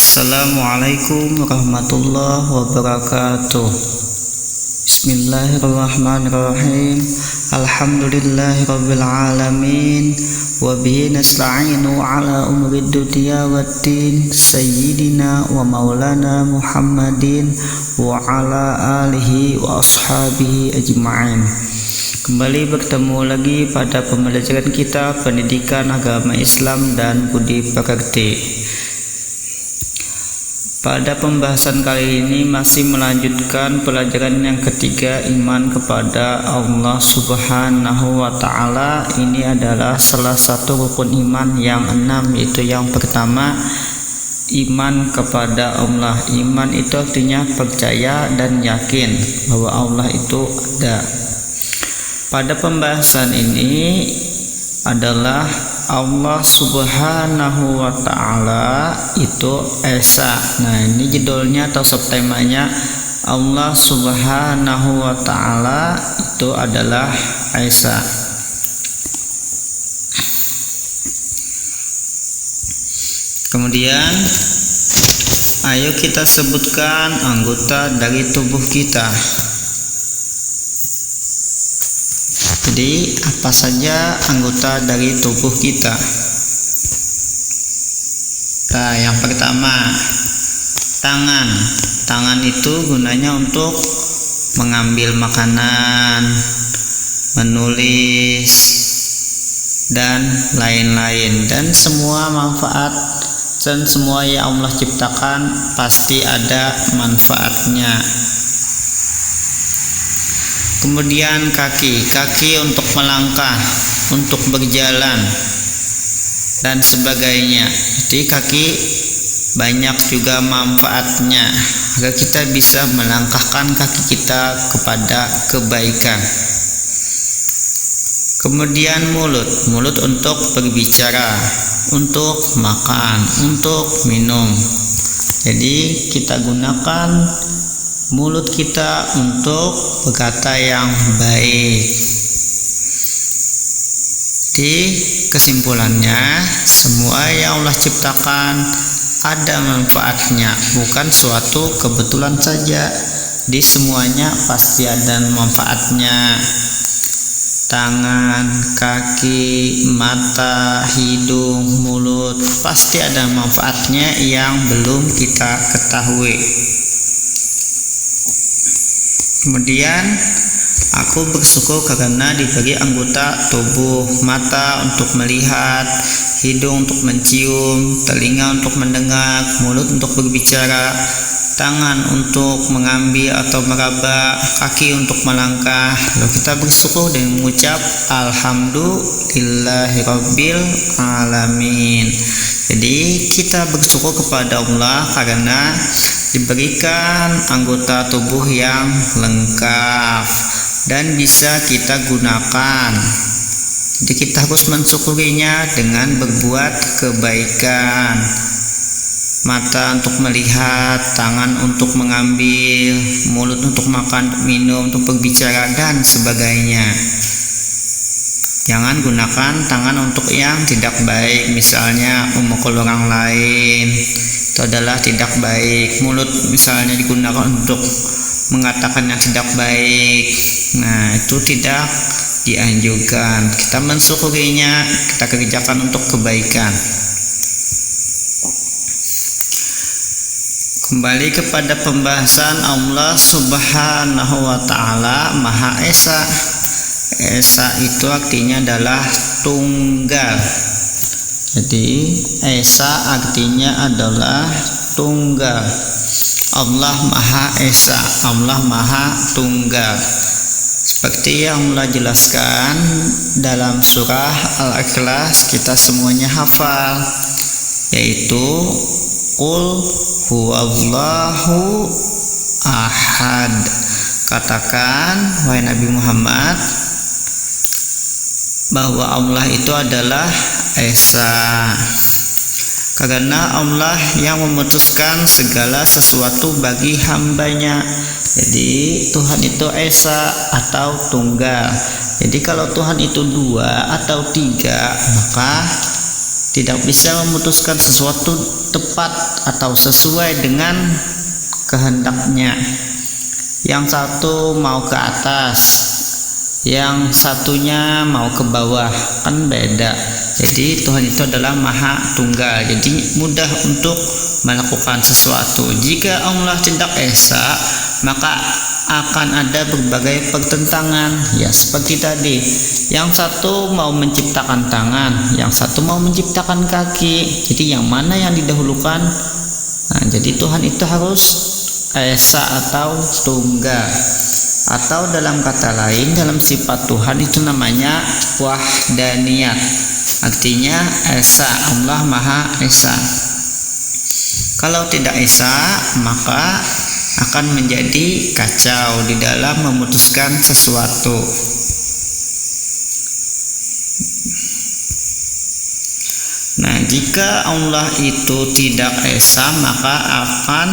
Assalamualaikum warahmatullahi wabarakatuh. Bismillahirrahmanirrahim. Alhamdulillahirabbil alamin wa bihi nasta'inu ala umrid dunya waddin. Sayyidina wa maulana Muhammadin wa ala alihi wa ashabihi ajma'in. Kembali bertemu lagi pada pembelajaran kita pendidikan agama Islam dan budi pekerti. Pada pembahasan kali ini masih melanjutkan pelajaran yang ketiga, iman kepada Allah Subhanahu wa Ta'ala. Ini adalah salah satu rukun iman yang 6, yaitu yang pertama, iman kepada Allah. Iman itu artinya percaya dan yakin bahwa Allah itu ada. Pada pembahasan ini adalah Allah Subhanahu wa Ta'ala itu Esa. Nah, ini judulnya atau subtemanya, Allah Subhanahu wa Ta'ala itu adalah Esa. Kemudian ayo kita sebutkan anggota dari tubuh kita. Jadi apa saja anggota dari tubuh kita? Nah, yang pertama, tangan. Tangan itu gunanya untuk mengambil makanan, menulis, dan lain-lain. Dan semua manfaat dan semua yang Allah ciptakan pasti ada manfaatnya. Kemudian kaki untuk melangkah, untuk berjalan dan sebagainya. Jadi kaki banyak juga manfaatnya agar kita bisa melangkahkan kaki kita kepada kebaikan. Kemudian mulut untuk berbicara, untuk makan, untuk minum. Jadi kita gunakan mulut kita untuk berkata yang baik. Di kesimpulannya, semua yang Allah ciptakan ada manfaatnya, bukan suatu kebetulan saja. Di semuanya pasti ada manfaatnya. Tangan, kaki, mata, hidung, mulut, pasti ada manfaatnya yang belum kita ketahui. Kemudian aku bersyukur karena diberi anggota tubuh, mata untuk melihat, hidung untuk mencium, telinga untuk mendengar, mulut untuk berbicara, tangan untuk mengambil atau meraba, kaki untuk melangkah. Lalu kita bersyukur dengan mengucap Alhamdulillahirabbil alamin. Jadi kita bersyukur kepada Allah karena diberikan anggota tubuh yang lengkap dan bisa kita gunakan. Jadi kita harus mensyukurinya dengan berbuat kebaikan. Mata untuk melihat, tangan untuk mengambil, mulut untuk makan, minum, untuk berbicara dan sebagainya. Jangan gunakan tangan untuk yang tidak baik, misalnya memukul orang lain. Itu adalah tidak baik. Mulut misalnya digunakan untuk mengatakan yang tidak baik. Nah, itu tidak dianjurkan. Kita mensyukurinya, kita kerjakan untuk kebaikan. Kembali kepada pembahasan Allah Subhanahu wa Ta'ala Maha Esa. Esa itu artinya adalah tunggal. Jadi Esa artinya adalah tunggal. Allah Maha Esa, Allah Maha Tunggal. Seperti yang Allah jelaskan dalam surah Al-Ikhlas, kita semuanya hafal, yaitu Qul huwallahu ahad. Katakan, wahai Nabi Muhammad, bahwa Allah itu adalah Esa. Karena Allah yang memutuskan segala sesuatu bagi hambanya. Jadi Tuhan itu Esa atau tunggal. Jadi kalau Tuhan itu 2 atau 3, maka tidak bisa memutuskan sesuatu tepat atau sesuai dengan kehendaknya. Yang satu mau ke atas, yang satunya mau ke bawah, kan beda. Jadi Tuhan itu adalah Maha Tunggal, jadi mudah untuk melakukan sesuatu. Jika Allah tidak esa, maka akan ada berbagai pertentangan, ya seperti tadi. Yang satu mau menciptakan tangan, yang satu mau menciptakan kaki. Jadi yang mana yang didahulukan? Nah, jadi Tuhan itu harus esa atau tunggal. Atau dalam kata lain, dalam sifat Tuhan itu namanya wahdaniyat. Artinya esa, Allah Maha Esa. Kalau tidak esa, maka akan menjadi kacau di dalam memutuskan sesuatu. Nah, jika Allah itu tidak esa, maka akan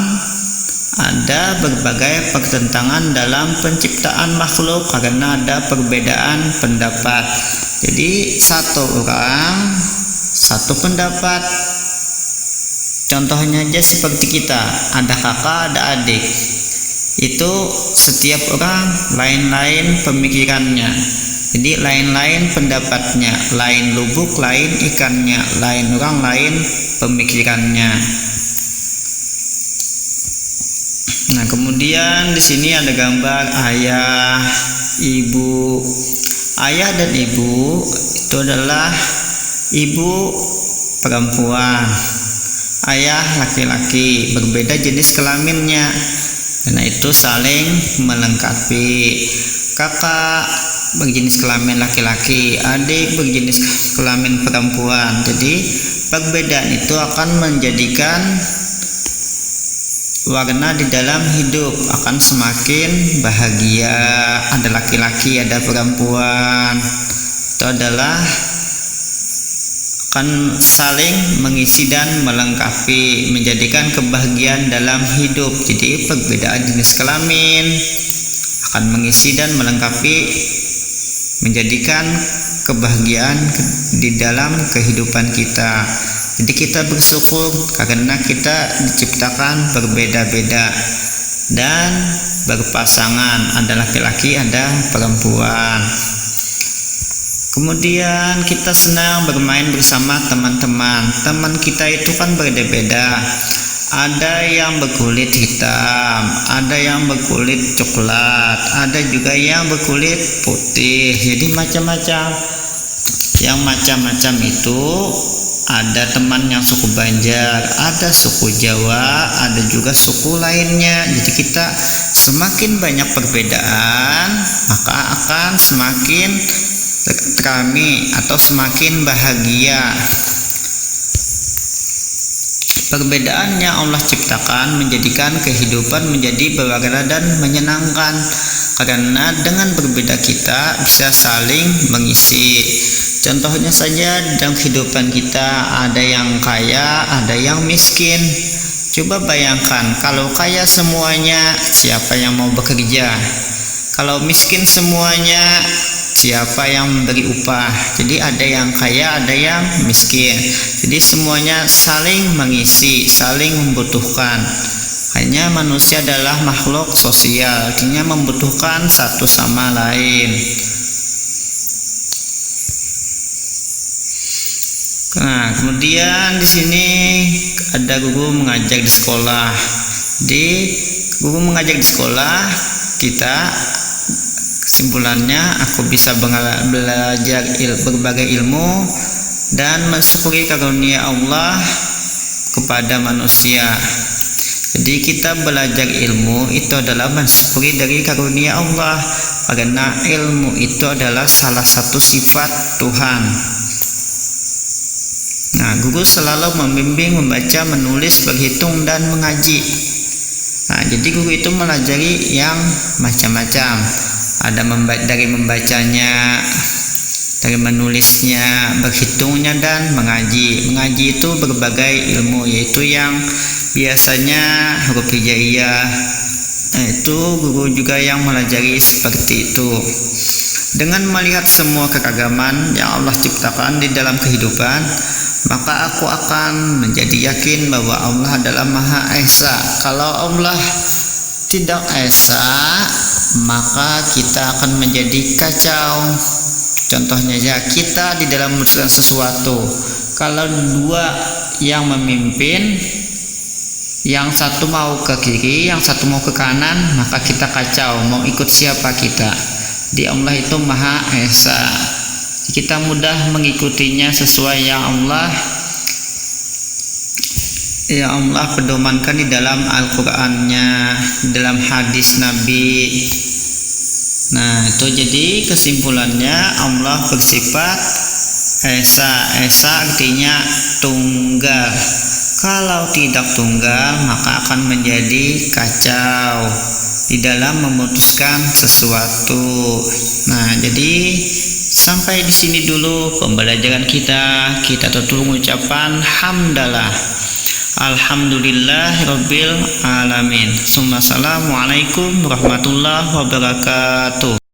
ada berbagai pertentangan dalam penciptaan makhluk karena ada perbedaan pendapat. Jadi satu orang, satu pendapat. Contohnya aja seperti kita, ada kakak, ada adik. Itu setiap orang lain-lain pemikirannya. Jadi lain-lain pendapatnya, lain lubuk, lain ikannya, lain orang, lain pemikirannya. Nah, kemudian di sini ada gambar ayah, ibu. Ayah dan ibu itu adalah ibu perempuan, ayah laki-laki, berbeda jenis kelaminnya. Karena itu saling melengkapi. Kakak berjenis kelamin laki-laki, adik berjenis kelamin perempuan. Jadi perbedaan itu akan menjadikan warna di dalam hidup, akan semakin bahagia. Ada laki-laki, ada perempuan, itu adalah akan saling mengisi dan melengkapi, menjadikan kebahagiaan dalam hidup. Jadi perbedaan jenis kelamin akan mengisi dan melengkapi, menjadikan kebahagiaan di dalam kehidupan kita. Jadi kita bersyukur karena kita diciptakan berbeda-beda dan berpasangan, ada laki-laki, ada perempuan. Kemudian kita senang bermain bersama teman-teman. Teman kita itu kan berbeda-beda. Ada yang berkulit hitam, ada yang berkulit coklat, ada juga yang berkulit putih. Jadi macam-macam. Yang macam-macam itu ada teman yang suku Banjar, ada suku Jawa, ada juga suku lainnya. Jadi kita semakin banyak perbedaan, maka akan semakin kami atau semakin bahagia. Perbedaannya Allah ciptakan menjadikan kehidupan menjadi berwarna dan menyenangkan, karena dengan berbeda kita bisa saling mengisi. Contohnya saja dalam kehidupan kita, ada yang kaya, ada yang miskin. Coba bayangkan kalau kaya semuanya, siapa yang mau bekerja? Kalau miskin semuanya, siapa yang memberi upah? Jadi ada yang kaya, ada yang miskin. Jadi semuanya saling mengisi, saling membutuhkan. Hanya manusia adalah makhluk sosial, artinya membutuhkan satu sama lain. Nah, kemudian di sini ada guru mengajar di sekolah. Guru mengajar di sekolah, kita kesimpulannya aku bisa belajar berbagai ilmu dan mensyukuri karunia Allah kepada manusia. Jadi kita belajar ilmu itu adalah mensyukuri dari karunia Allah, karena ilmu itu adalah salah satu sifat Tuhan. Nah, guru selalu membimbing membaca, menulis, berhitung, dan mengaji. Nah, jadi guru itu melajari yang macam-macam. Ada dari membacanya, dari menulisnya, berhitungnya, dan mengaji. Mengaji itu berbagai ilmu, yaitu yang biasanya huruf hijaiyah. Itu guru juga yang melajari seperti itu. Dengan melihat semua kekeragaman yang Allah ciptakan di dalam kehidupan, maka aku akan menjadi yakin bahwa Allah adalah Maha Esa. Kalau Allah tidak esa, maka kita akan menjadi kacau. Contohnya ya, kita di dalam memutuskan sesuatu, kalau dua yang memimpin, yang satu mau ke kiri, yang satu mau ke kanan, maka kita kacau, mau ikut siapa kita. Di Allah itu Maha Esa, kita mudah mengikutinya sesuai yang Allah pedomankan di dalam Al-Qur'annya, dalam hadis Nabi. Nah, itu jadi kesimpulannya, Allah bersifat Esa. Esa artinya tunggal. Kalau tidak tunggal, maka akan menjadi kacau di dalam memutuskan sesuatu. Nah, jadi sampai di sini dulu pembelajaran kita. Kita tutup mengucapkan hamdalah. Alhamdulillahirabbil alamin. Assalamualaikum warahmatullahi wabarakatuh.